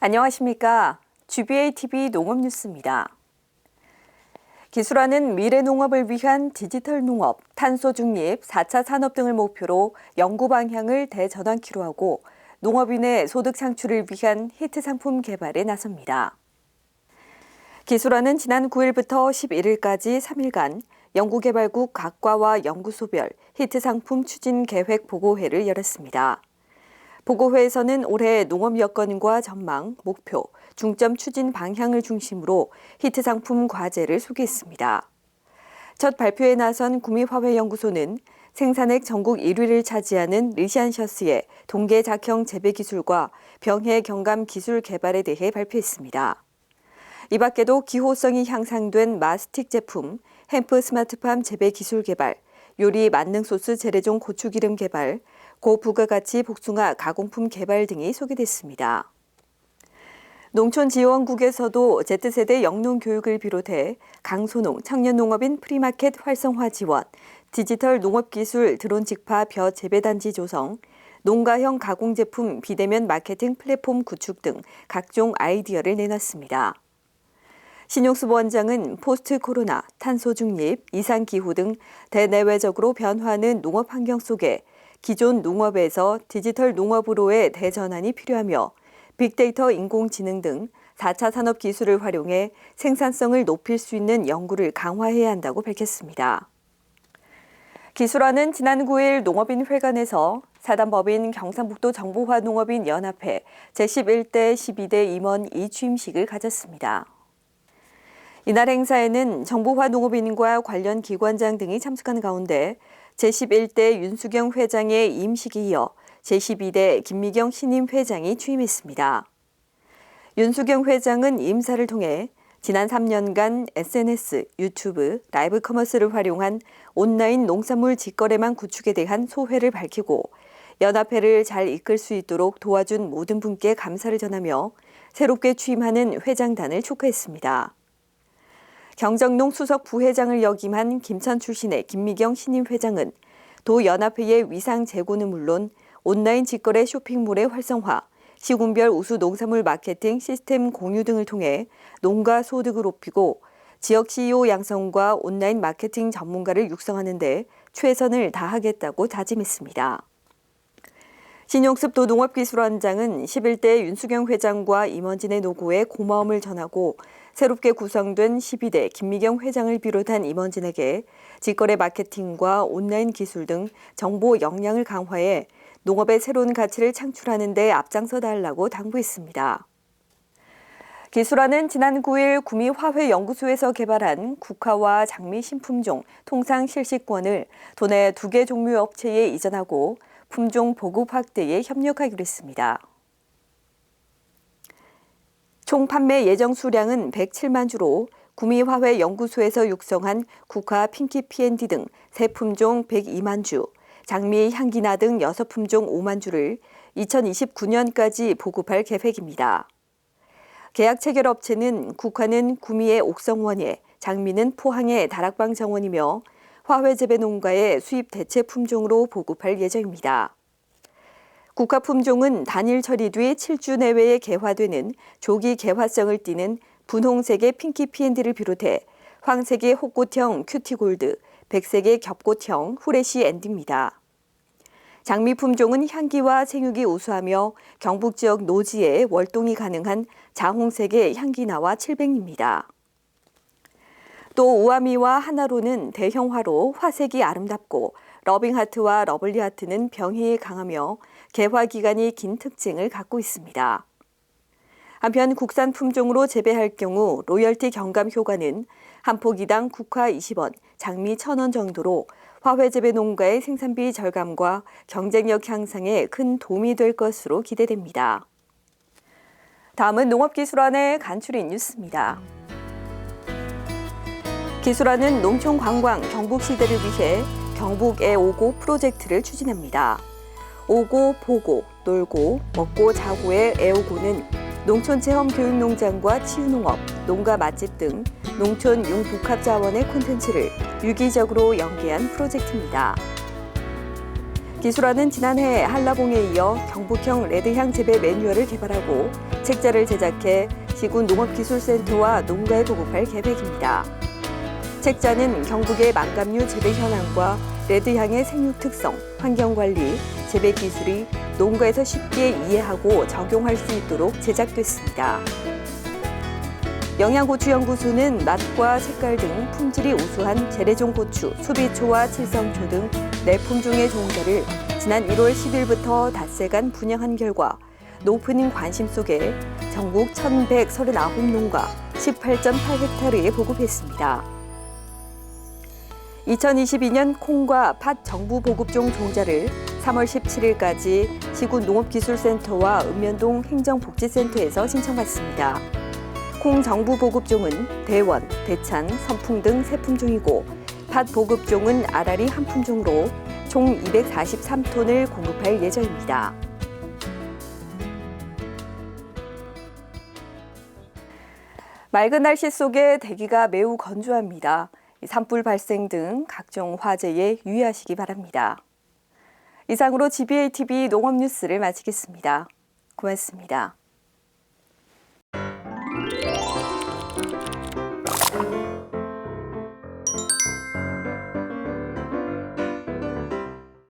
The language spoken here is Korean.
안녕하십니까. GBA-TV 농업뉴스입니다. 기술화는 미래 농업을 위한 디지털 농업, 탄소 중립, 4차 산업 등을 목표로 연구 방향을 대전환키로 하고 농업인의 소득 창출을 위한 히트 상품 개발에 나섭니다. 기술화는 지난 9일부터 11일까지 3일간 연구개발국 각 과와 연구소별 히트 상품 추진 계획 보고회를 열었습니다. 보고회에서는 올해 농업 여건과 전망, 목표, 중점 추진 방향을 중심으로 히트 상품 과제를 소개했습니다. 첫 발표에 나선 구미화훼연구소는 생산액 전국 1위를 차지하는 르시안셔스의 동계작형 재배 기술과 병해 경감 기술 개발에 대해 발표했습니다. 이 밖에도 기호성이 향상된 마스틱 제품, 햄프 스마트팜 재배 기술 개발, 요리 만능 소스 재래종 고추기름 개발, 고부가가치 복숭아 가공품 개발 등이 소개됐습니다. 농촌지원국에서도 Z세대 영농 교육을 비롯해 강소농 청년농업인 프리마켓 활성화 지원, 디지털 농업기술 드론 직파 벼 재배단지 조성, 농가형 가공제품 비대면 마케팅 플랫폼 구축 등 각종 아이디어를 내놨습니다. 신용수 원장은 포스트 코로나, 탄소 중립, 이상기후 등 대내외적으로 변화하는 농업 환경 속에 기존 농업에서 디지털 농업으로의 대전환이 필요하며 빅데이터 인공지능 등 4차 산업 기술을 활용해 생산성을 높일 수 있는 연구를 강화해야 한다고 밝혔습니다. 기술화는 지난 9일 농업인회관에서 사단법인 경상북도 정보화농업인 연합회 제11대 12대 임원 이취임식을 가졌습니다. 이날 행사에는 정보화농업인과 관련 기관장 등이 참석한 가운데 제11대 윤수경 회장의 임식에 이어 제12대 김미경 신임 회장이 취임했습니다. 윤수경 회장은 임사를 통해 지난 3년간 SNS, 유튜브, 라이브 커머스를 활용한 온라인 농산물 직거래망 구축에 대한 소회를 밝히고 연합회를 잘 이끌 수 있도록 도와준 모든 분께 감사를 전하며 새롭게 취임하는 회장단을 축하했습니다. 경정농 수석 부회장을 역임한 김천 출신의 김미경 신임 회장은 도 연합회의 위상 제고는 물론 온라인 직거래 쇼핑몰의 활성화, 시군별 우수 농산물 마케팅 시스템 공유 등을 통해 농가 소득을 높이고 지역 CEO 양성과 온라인 마케팅 전문가를 육성하는 데 최선을 다하겠다고 다짐했습니다. 신용습 도농업기술원장은 11대 윤수경 회장과 임원진의 노고에 고마움을 전하고 새롭게 구성된 12대 김미경 회장을 비롯한 임원진에게 직거래 마케팅과 온라인 기술 등 정보 역량을 강화해 농업의 새로운 가치를 창출하는 데 앞장서 달라고 당부했습니다. 기술화는 지난 9일 구미화훼연구소에서 개발한 국화와 장미 신품종 통상 실시권을 도내 2개 종류 업체에 이전하고 품종 보급 확대에 협력하기로 했습니다. 총 판매 예정 수량은 107만 주로 구미화훼연구소에서 육성한 국화 핑키 P&D 등 새 품종 102만 주, 장미 향기나 등 6품종 5만 주를 2029년까지 보급할 계획입니다. 계약 체결 업체는 국화는 구미의 옥성원예, 장미는 포항의 다락방 정원이며 화훼재배 농가의 수입 대체 품종으로 보급할 예정입니다. 국화 품종은 단일 처리 뒤 7주 내외에 개화되는 조기 개화성을 띠는 분홍색의 핑키 P&D를 비롯해 황색의 호꽃형 큐티골드, 백색의 겹꽃형 후레쉬 앤디입니다. 장미 품종은 향기와 생육이 우수하며 경북 지역 노지에 월동이 가능한 자홍색의 향기나와 칠백입니다. 또 우아미와 하나로는 대형화로 화색이 아름답고 러빙하트와 러블리하트는 병해에 강하며 개화 기간이 긴 특징을 갖고 있습니다. 한편 국산 품종으로 재배할 경우 로열티 경감 효과는 한 포기당 국화 20원, 장미 1,000원 정도로 화훼재배 농가의 생산비 절감과 경쟁력 향상에 큰 도움이 될 것으로 기대됩니다. 다음은 농업기술원의 간추린 뉴스입니다. 기술원은 농촌관광 경북시대를 위해 경북에 오고 프로젝트를 추진합니다. 오고, 보고, 놀고, 먹고, 자고의 애오고는 농촌체험 교육농장과 치유농업, 농가 맛집 등 농촌 융복합자원의 콘텐츠를 유기적으로 연계한 프로젝트입니다. 기술원은 지난해 한라봉에 이어 경북형 레드향 재배 매뉴얼을 개발하고 책자를 제작해 시군 농업기술센터와 농가에 보급할 계획입니다. 책자는 경북의 망감류 재배 현황과 레드향의 생육 특성, 환경관리, 재배 기술이 농가에서 쉽게 이해하고 적용할 수 있도록 제작됐습니다. 영양고추연구소는 맛과 색깔 등 품질이 우수한 재래종 고추, 수비초와 칠성초 등 4품종의 종자를 지난 1월 10일부터 닷새간 분양한 결과 높은 관심 속에 전국 1,139농가 18.8헥타르에 보급했습니다. 2022년 콩과 팥 정부 보급종 종자를 3월 17일까지 시군 농업기술센터와 읍면동 행정복지센터에서 신청받습니다. 콩 정부 보급종은 대원, 대찬, 선풍 등 3품종이고 팥 보급종은 아라리 1품종으로 총 243톤을 공급할 예정입니다. 맑은 날씨 속에 대기가 매우 건조합니다. 산불 발생 등 각종 화재에 유의하시기 바랍니다. 이상으로 GBA TV 농업 뉴스를 마치겠습니다. 고맙습니다.